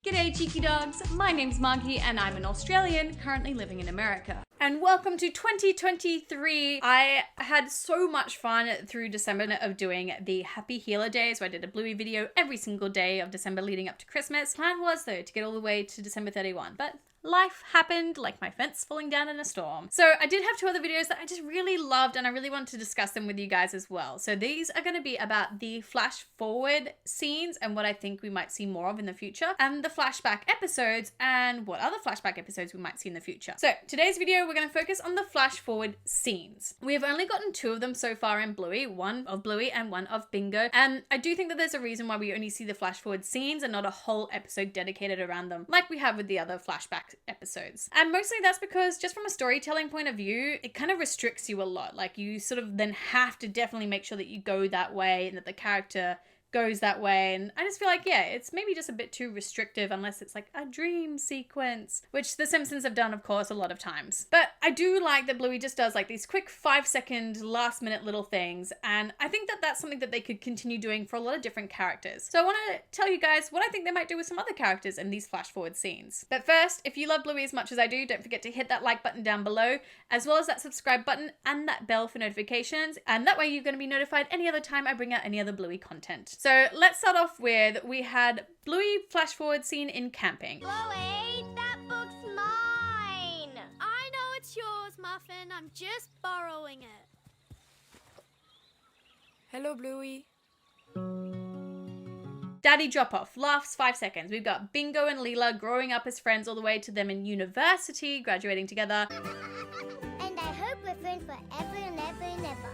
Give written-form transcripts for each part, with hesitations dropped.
G'day cheeky dogs, my name's Margie and I'm an Australian currently living in America. And welcome to 2023. I had so much fun through December of doing the Happy Healer Days where I did a Bluey video every single day of December leading up to Christmas. Plan was though to get all the way to December 31, but life happened, like my fence falling down in a storm. So I did have two other videos that I just really loved and I really wanted to discuss them with you guys as well. So these are going to be about the flash forward scenes and what I think we might see more of in the future, and the flashback episodes and what other flashback episodes we might see in the future. So today's video, we're going to focus on the flash forward scenes. We have only gotten two of them so far in Bluey, one of Bluey and one of Bingo. And I do think that there's a reason why we only see the flash forward scenes and not a whole episode dedicated around them like we have with the other flashback episodes. And mostly that's because just from a storytelling point of view, it kind of restricts you a lot. Like you sort of then have to definitely make sure that you go that way and that the character goes that way, and I just feel like, yeah, it's maybe just a bit too restrictive unless it's like a dream sequence, which The Simpsons have done, of course, a lot of times. But I do like that Bluey just does like these quick 5-second last minute little things, and I think that that's something that they could continue doing for a lot of different characters. So I want to tell you guys what I think they might do with some other characters in these flash forward scenes. But first, if you love Bluey as much as I do, don't forget to hit that like button down below, as well as that subscribe button and that bell for notifications, and that way you're going to be notified any other time I bring out any other Bluey content. So let's start off with, we had Bluey flash forward scene in camping. Bluey, that book's mine! I know it's yours, Muffin. I'm just borrowing it. Hello, Bluey. Daddy drop off, laughs 5 seconds. We've got Bingo and Leela growing up as friends all the way to them in university, graduating together. And I hope we're friends forever and ever and ever.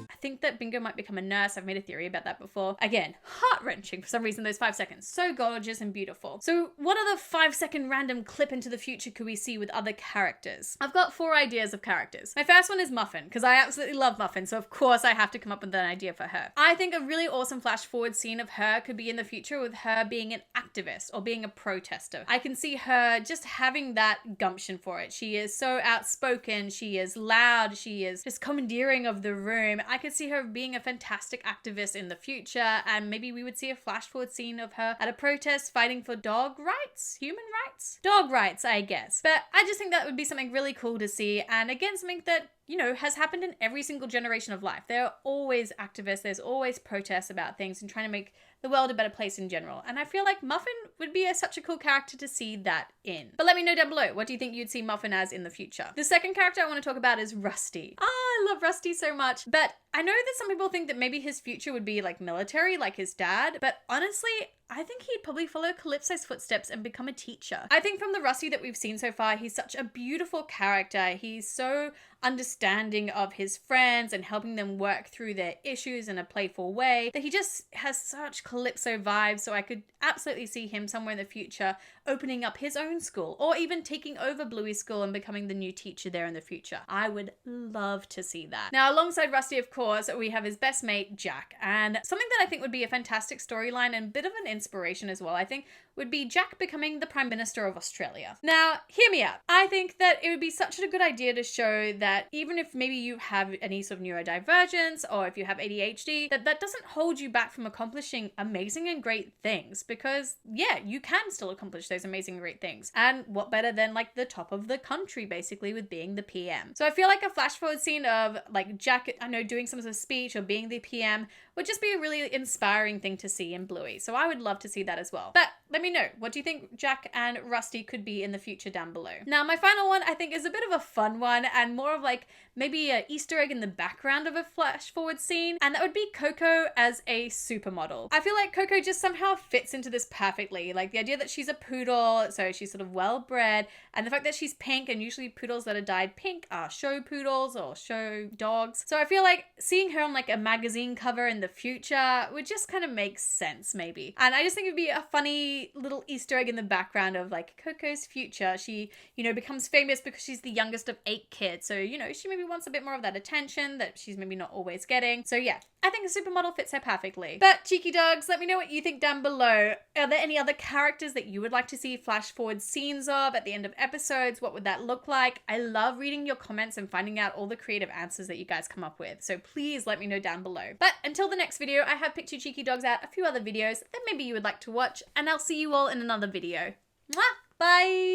I think that Bingo might become a nurse. I've made a theory about that before. Again, heart-wrenching for some reason, those 5 seconds. So gorgeous and beautiful. So what other 5-second random clip into the future could we see with other characters? I've got 4 ideas of characters. My first one is Muffin, because I absolutely love Muffin, so of course I have to come up with an idea for her. I think a really awesome flash forward scene of her could be in the future with her being an activist or being a protester. I can see her just having that gumption for it. She is so outspoken, she is loud, she is just commandeering of the room. I could see her being a fantastic activist in the future, and maybe we would see a flash forward scene of her at a protest fighting for dog rights, human rights, dog rights, I guess. But I just think that would be something really cool to see, and again, something that, you know, has happened in every single generation of life. There are always activists, there's always protests about things and trying to make the world a better place in general. And I feel like Muffin would be such a cool character to see that in. But let me know down below, what do you think you'd see Muffin as in the future? The second character I want to talk about is Rusty. I love Rusty so much. But I know that some people think that maybe his future would be like military, like his dad. But honestly, I think he'd probably follow Calypso's footsteps and become a teacher. I think from the Rusty that we've seen so far, he's such a beautiful character. He's so understanding of his friends and helping them work through their issues in a playful way that he just has such Calypso vibes. So I could absolutely see him somewhere in the future opening up his own school or even taking over Bluey's school and becoming the new teacher there in the future. I would love to see that. Now, alongside Rusty, of course, we have his best mate, Jack. And something that I think would be a fantastic storyline and a bit of an inspiration as well, I think, would be Jack becoming the Prime Minister of Australia. Now, hear me out. I think that it would be such a good idea to show that even if maybe you have any sort of neurodivergence or if you have ADHD, that doesn't hold you back from accomplishing amazing and great things, because yeah, you can still accomplish those amazing and great things. And what better than like the top of the country basically with being the PM. So I feel like a flash forward scene of like Jack, I know, doing some sort of speech or being the PM would just be a really inspiring thing to see in Bluey. So I would love to see that as well. But let me know, what do you think Jack and Rusty could be in the future down below? Now, my final one I think is a bit of a fun one and more of like maybe an Easter egg in the background of a flash forward scene, and that would be Coco as a supermodel. I feel like Coco just somehow fits into this perfectly. Like the idea that she's a poodle, so she's sort of well bred, and the fact that she's pink, and usually poodles that are dyed pink are show poodles or show dogs. So I feel like seeing her on like a magazine cover in the future would just kind of make sense maybe. And I just think it'd be a funny little Easter egg in the background of like Coco's future. She, you know, becomes famous because she's the youngest of 8 kids. So, you know, she maybe wants a bit more of that attention that she's maybe not always getting. So yeah, I think a supermodel fits her perfectly. But cheeky dogs, let me know what you think down below. Are there any other characters that you would like to see flash forward scenes of at the end of episodes? What would that look like? I love reading your comments and finding out all the creative answers that you guys come up with. So please let me know down below. But until the next video, I have picked you cheeky dogs out a few other videos that maybe you would like to watch, and I'll see you all in another video. Mwah! Bye!